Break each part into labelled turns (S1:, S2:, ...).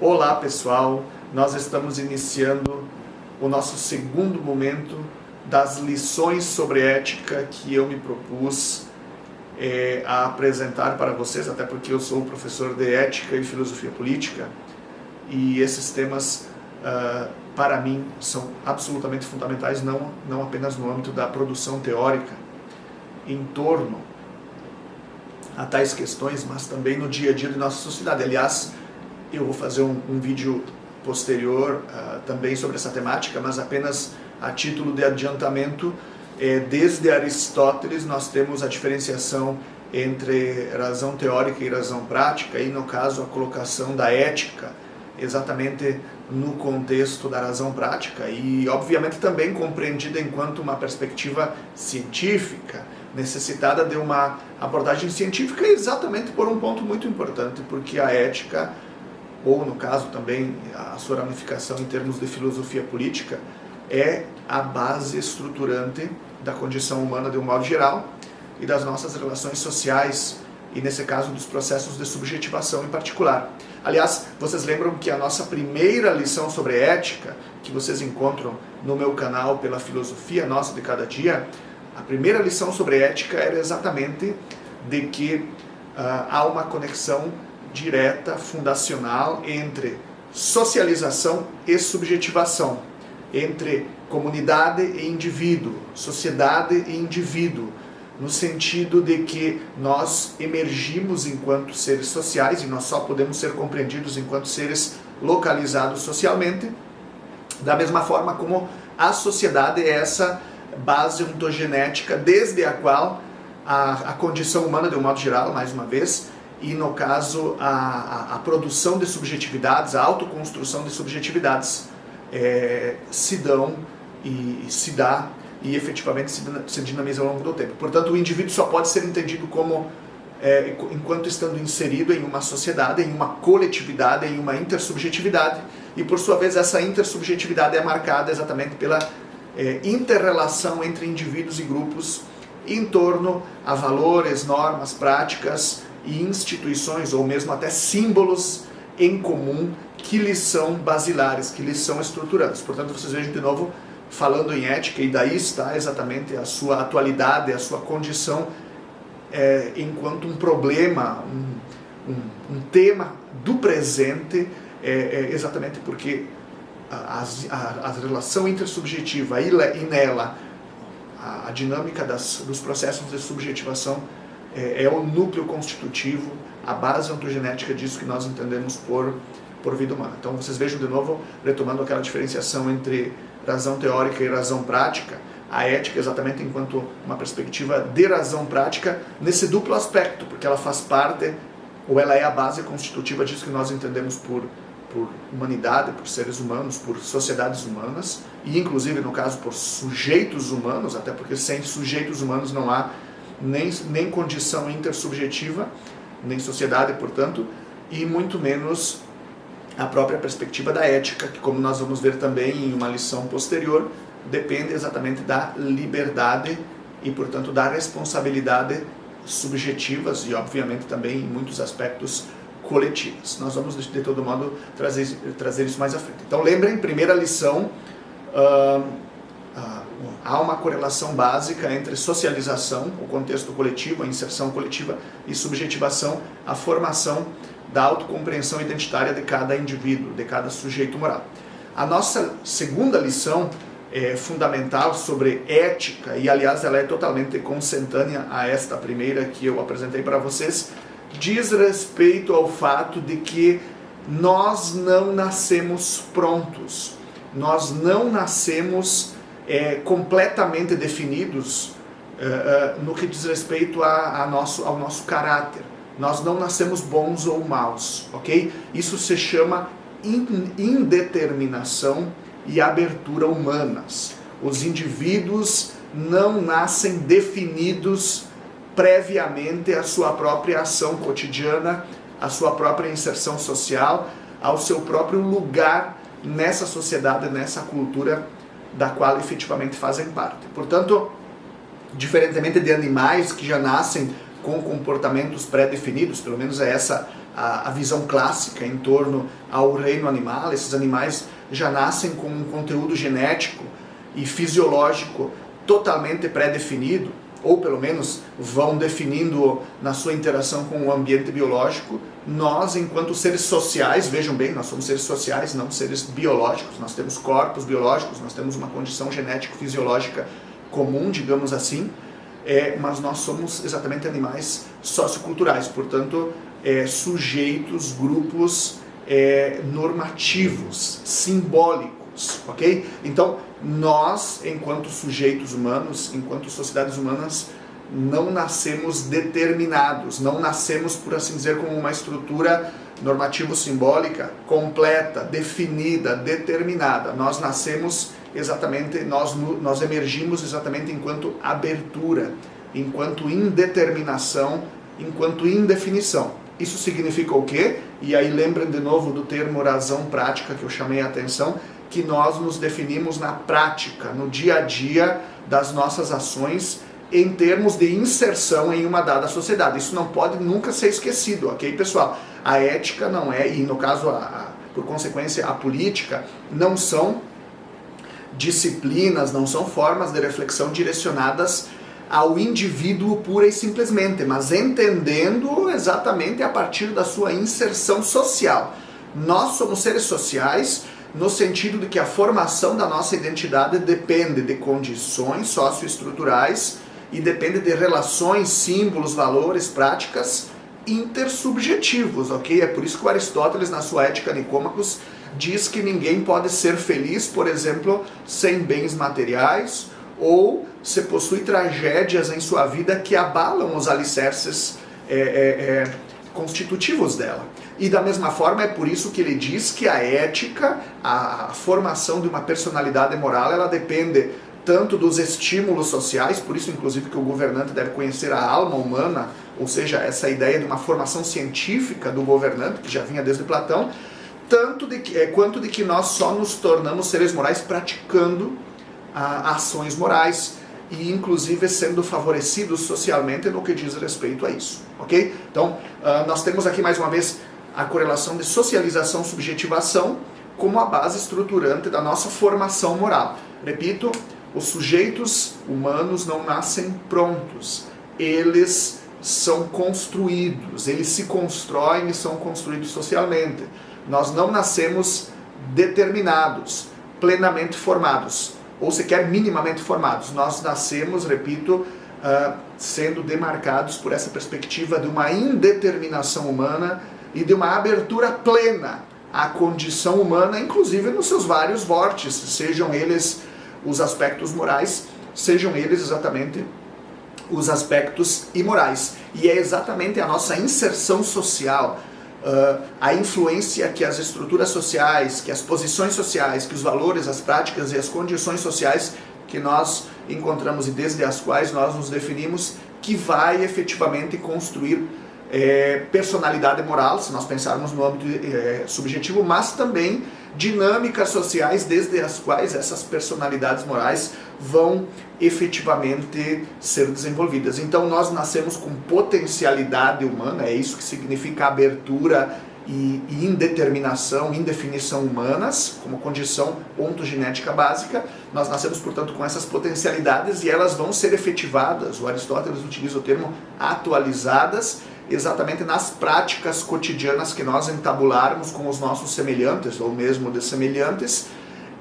S1: Olá pessoal, nós estamos iniciando o nosso segundo momento das lições sobre ética que eu me propus a apresentar para vocês, até porque eu sou professor de ética e filosofia política e esses temas para mim são absolutamente fundamentais, não apenas no âmbito da produção teórica em torno a tais questões, mas também no dia a dia de nossa sociedade. Aliás, eu vou fazer um vídeo posterior também sobre essa temática, mas apenas a título de adiantamento, desde Aristóteles nós temos a diferenciação entre razão teórica e razão prática, e no caso a colocação da ética exatamente no contexto da razão prática e obviamente também compreendida enquanto uma perspectiva científica, necessitada de uma abordagem científica exatamente por um ponto muito importante, porque a ética, ou no caso também a sua ramificação em termos de filosofia política, é a base estruturante da condição humana de um modo geral e das nossas relações sociais e, nesse caso, dos processos de subjetivação em particular. Aliás, vocês lembram que a nossa primeira lição sobre ética, que vocês encontram no meu canal pela Filosofia Nossa de Cada Dia, a primeira lição sobre ética era exatamente de que há uma conexão direta, fundacional, entre socialização e subjetivação, entre comunidade e indivíduo, sociedade e indivíduo, no sentido de que nós emergimos enquanto seres sociais e nós só podemos ser compreendidos enquanto seres localizados socialmente, da mesma forma como a sociedade é essa base ontogenética desde a qual a condição humana, de um modo geral, mais uma vez, e no caso a produção de subjetividades, a autoconstrução de subjetividades se dão e se dá e efetivamente se dinamiza ao longo do tempo. Portanto, o indivíduo só pode ser entendido como enquanto estando inserido em uma sociedade, em uma coletividade, em uma intersubjetividade, e por sua vez essa intersubjetividade é marcada exatamente pela inter-relação entre indivíduos e grupos em torno a valores, normas, práticas e instituições, ou mesmo até símbolos em comum que lhes são basilares, que lhes são estruturantes. Portanto, vocês vejam de novo, falando em ética, e daí está exatamente a sua atualidade, a sua condição enquanto um problema, um tema do presente, exatamente porque a relação intersubjetiva e nela a dinâmica dos processos de subjetivação é o núcleo constitutivo, a base ontogenética disso que nós entendemos por vida humana. Então vocês vejam de novo, retomando aquela diferenciação entre razão teórica e razão prática, a ética exatamente enquanto uma perspectiva de razão prática nesse duplo aspecto, porque ela faz parte, ou ela é a base constitutiva disso que nós entendemos por humanidade, por seres humanos, por sociedades humanas, e inclusive no caso por sujeitos humanos, até porque sem sujeitos humanos não há nem condição intersubjetiva, nem sociedade, portanto, e muito menos a própria perspectiva da ética, que, como nós vamos ver também em uma lição posterior, depende exatamente da liberdade e, portanto, da responsabilidade subjetivas e, obviamente, também em muitos aspectos coletivos. Nós vamos, de todo modo, trazer isso mais à frente. Então, lembrem, primeira lição, há uma correlação básica entre socialização, o contexto coletivo, a inserção coletiva, e subjetivação, a formação da autocompreensão identitária de cada indivíduo, de cada sujeito moral. A nossa segunda lição fundamental sobre ética, e aliás ela é totalmente consentânea a esta primeira que eu apresentei para vocês, diz respeito ao fato de que nós não nascemos prontos, nós não nascemos completamente definidos no que diz respeito ao nosso caráter. Nós não nascemos bons ou maus, ok? Isso se chama indeterminação e abertura humanas. Os indivíduos não nascem definidos previamente à sua própria ação cotidiana, à sua própria inserção social, ao seu próprio lugar nessa sociedade, nessa cultura da qual efetivamente fazem parte. Portanto, diferentemente de animais que já nascem com comportamentos pré-definidos, pelo menos é essa a visão clássica em torno ao reino animal. Esses animais já nascem com um conteúdo genético e fisiológico totalmente pré-definido, ou pelo menos vão definindo na sua interação com o ambiente biológico. Nós, enquanto seres sociais, vejam bem, nós somos seres sociais, não seres biológicos, nós temos corpos biológicos, nós temos uma condição genético-fisiológica comum, digamos assim, mas nós somos exatamente animais socioculturais, portanto, sujeitos, grupos normativos, simbólicos, ok? Então, nós, enquanto sujeitos humanos, enquanto sociedades humanas, não nascemos determinados, não nascemos, por assim dizer, com uma estrutura normativo-simbólica completa, definida, determinada. Nós nascemos exatamente, nós emergimos exatamente enquanto abertura, enquanto indeterminação, enquanto indefinição. Isso significa o quê? E aí lembrem de novo do termo razão prática que eu chamei a atenção, que nós nos definimos na prática, no dia a dia das nossas ações, em termos de inserção em uma dada sociedade. Isso não pode nunca ser esquecido, ok, pessoal? A ética não é, e no caso, por consequência, a política, não são disciplinas, não são formas de reflexão direcionadas ao indivíduo pura e simplesmente, mas entendendo exatamente a partir da sua inserção social. Nós somos seres sociais, no sentido de que a formação da nossa identidade depende de condições socioestruturais e depende de relações, símbolos, valores, práticas intersubjetivos, ok? É por isso que o Aristóteles, na sua Ética Nicômacos, diz que ninguém pode ser feliz, por exemplo, sem bens materiais, ou se possui tragédias em sua vida que abalam os alicerces constitutivos dela. E da mesma forma é por isso que ele diz que a ética, a formação de uma personalidade moral, ela depende tanto dos estímulos sociais, por isso inclusive que o governante deve conhecer a alma humana, ou seja, essa ideia de uma formação científica do governante, que já vinha desde Platão, quanto de que nós só nos tornamos seres morais praticando ações morais e inclusive sendo favorecidos socialmente no que diz respeito a isso, ok? Então, nós temos aqui mais uma vez a correlação de socialização-subjetivação como a base estruturante da nossa formação moral. Repito, os sujeitos humanos não nascem prontos, eles são construídos, eles se constroem e são construídos socialmente. Nós não nascemos determinados, plenamente formados, ou sequer minimamente formados. Nós nascemos, repito, sendo demarcados por essa perspectiva de uma indeterminação humana e de uma abertura plena à condição humana, inclusive nos seus vários vórtices, sejam eles os aspectos morais, sejam eles exatamente os aspectos imorais. E é exatamente a nossa inserção social, a influência que as estruturas sociais, que as posições sociais, que os valores, as práticas e as condições sociais que nós encontramos e desde as quais nós nos definimos, que vai efetivamente construir personalidade moral, se nós pensarmos no âmbito subjetivo, mas também dinâmicas sociais desde as quais essas personalidades morais vão efetivamente ser desenvolvidas. Então nós nascemos com potencialidade humana, é isso que significa abertura e indeterminação, indefinição humanas, como condição ontogenética básica. Nós nascemos, portanto, com essas potencialidades e elas vão ser efetivadas, o Aristóteles utiliza o termo atualizadas, exatamente nas práticas cotidianas que nós entabularmos com os nossos semelhantes, ou mesmo dessemelhantes,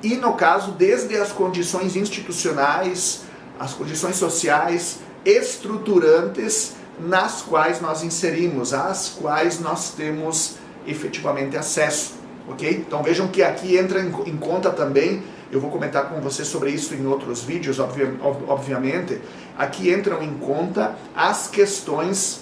S1: e no caso, desde as condições institucionais, as condições sociais estruturantes nas quais nós inserimos, às quais nós temos efetivamente acesso, ok? Então vejam que aqui entra em conta também, eu vou comentar com vocês sobre isso em outros vídeos, obviamente, aqui entram em conta as questões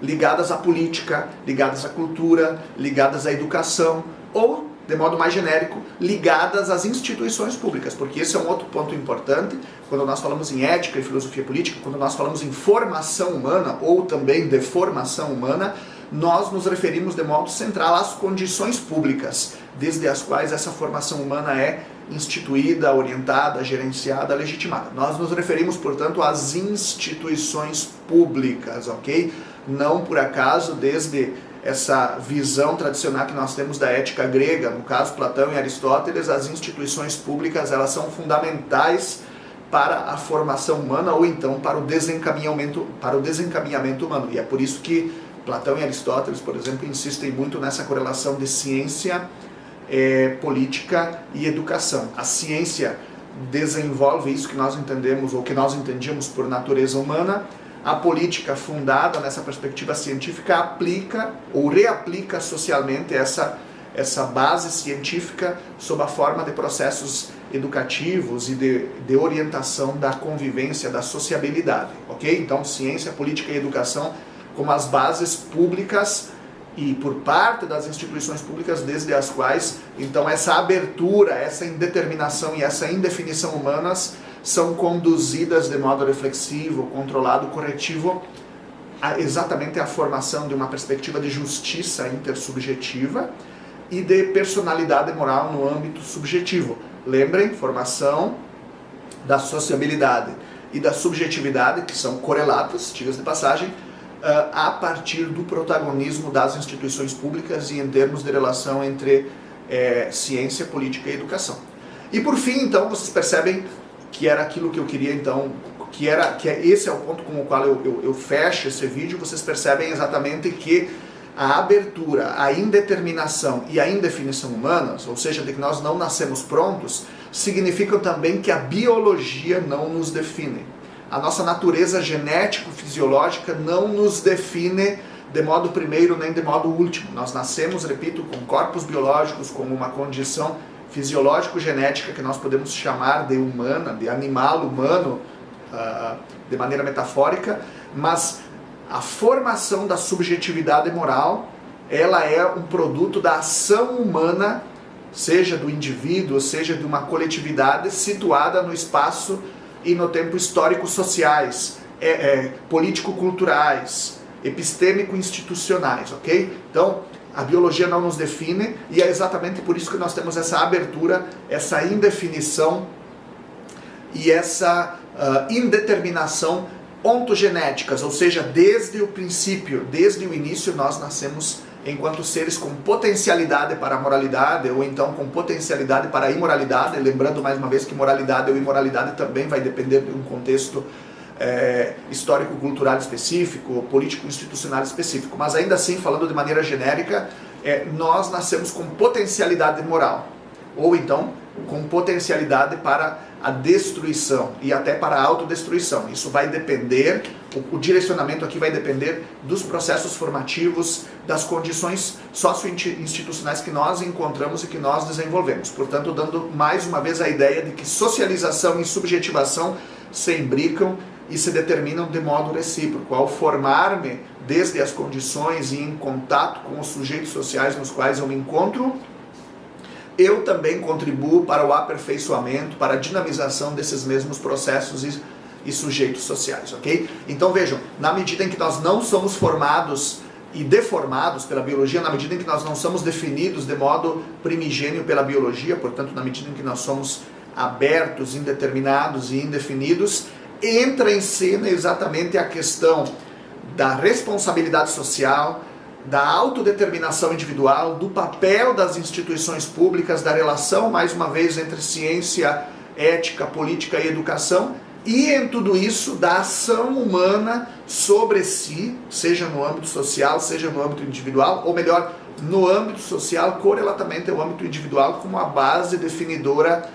S1: ligadas à política, ligadas à cultura, ligadas à educação, ou, de modo mais genérico, ligadas às instituições públicas, porque esse é um outro ponto importante, quando nós falamos em ética e filosofia política, quando nós falamos em formação humana, ou também de formação humana, nós nos referimos de modo central às condições públicas, desde as quais essa formação humana é instituída, orientada, gerenciada, legitimada. Nós nos referimos, portanto, às instituições públicas, ok? Não por acaso, desde essa visão tradicional que nós temos da ética grega, no caso Platão e Aristóteles, as instituições públicas elas são fundamentais para a formação humana ou então para o desencaminhamento humano. E é por isso que Platão e Aristóteles, por exemplo, insistem muito nessa correlação de ciência, política e educação. A ciência desenvolve isso que nós entendemos ou que nós entendíamos por natureza humana. A política fundada nessa perspectiva científica aplica ou reaplica socialmente essa base científica sob a forma de processos educativos e de orientação da convivência, da sociabilidade, ok? Então, ciência, política e educação como as bases públicas e por parte das instituições públicas desde as quais, então, essa abertura, essa indeterminação e essa indefinição humanas são conduzidas de modo reflexivo, controlado, corretivo, exatamente a formação de uma perspectiva de justiça intersubjetiva e de personalidade moral no âmbito subjetivo. Lembrem, formação da sociabilidade e da subjetividade, que são correlatas, diga-se de passagem, a partir do protagonismo das instituições públicas e em termos de relação entre ciência, política e educação. E por fim, então, vocês percebem que era aquilo que eu queria, então, esse é o ponto com o qual eu fecho esse vídeo. Vocês percebem exatamente que a abertura, a indeterminação e a indefinição humanas, ou seja, de que nós não nascemos prontos, significam também que a biologia não nos define. A nossa natureza genético-fisiológica não nos define de modo primeiro nem de modo último. Nós nascemos, repito, com corpos biológicos, como uma condição fisiológico-genética que nós podemos chamar de humana, de animal humano, de maneira metafórica, mas a formação da subjetividade moral, ela é um produto da ação humana, seja do indivíduo, seja de uma coletividade situada no espaço e no tempo histórico-sociais, político-culturais, epistêmico-institucionais, ok? Então, a biologia não nos define e é exatamente por isso que nós temos essa abertura, essa indefinição e essa indeterminação ontogenéticas, ou seja, desde o princípio, desde o início nós nascemos enquanto seres com potencialidade para a moralidade ou então com potencialidade para a imoralidade, lembrando mais uma vez que moralidade ou imoralidade também vai depender de um contexto histórico-cultural específico, político-institucional específico, mas ainda assim, falando de maneira genérica, nós nascemos com potencialidade moral, ou então com potencialidade para a destruição e até para a autodestruição. Isso vai depender, o direcionamento aqui vai depender dos processos formativos, das condições socio-institucionais que nós encontramos e que nós desenvolvemos. Portanto, dando mais uma vez a ideia de que socialização e subjetivação se imbricam e se determinam de modo recíproco. Ao formar-me desde as condições e em contato com os sujeitos sociais nos quais eu me encontro, eu também contribuo para o aperfeiçoamento, para a dinamização desses mesmos processos e sujeitos sociais, ok? Então vejam, na medida em que nós não somos formados e deformados pela biologia, na medida em que nós não somos definidos de modo primigênio pela biologia, portanto, na medida em que nós somos abertos, indeterminados e indefinidos, entra em cena exatamente a questão da responsabilidade social, da autodeterminação individual, do papel das instituições públicas, da relação, mais uma vez, entre ciência, ética, política e educação, e em tudo isso, da ação humana sobre si, seja no âmbito social, seja no âmbito individual, ou melhor, no âmbito social, correlatamente ao âmbito individual, como a base definidora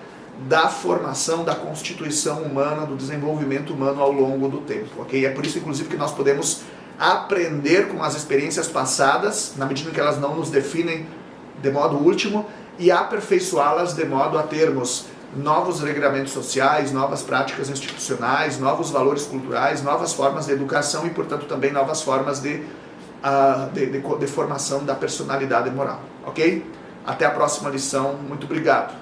S1: da formação, da constituição humana, do desenvolvimento humano ao longo do tempo, ok? É por isso, inclusive, que nós podemos aprender com as experiências passadas, na medida em que elas não nos definem de modo último, e aperfeiçoá-las de modo a termos novos regramentos sociais, novas práticas institucionais, novos valores culturais, novas formas de educação e, portanto, também novas formas de formação da personalidade moral, ok? Até a próxima lição. Muito obrigado.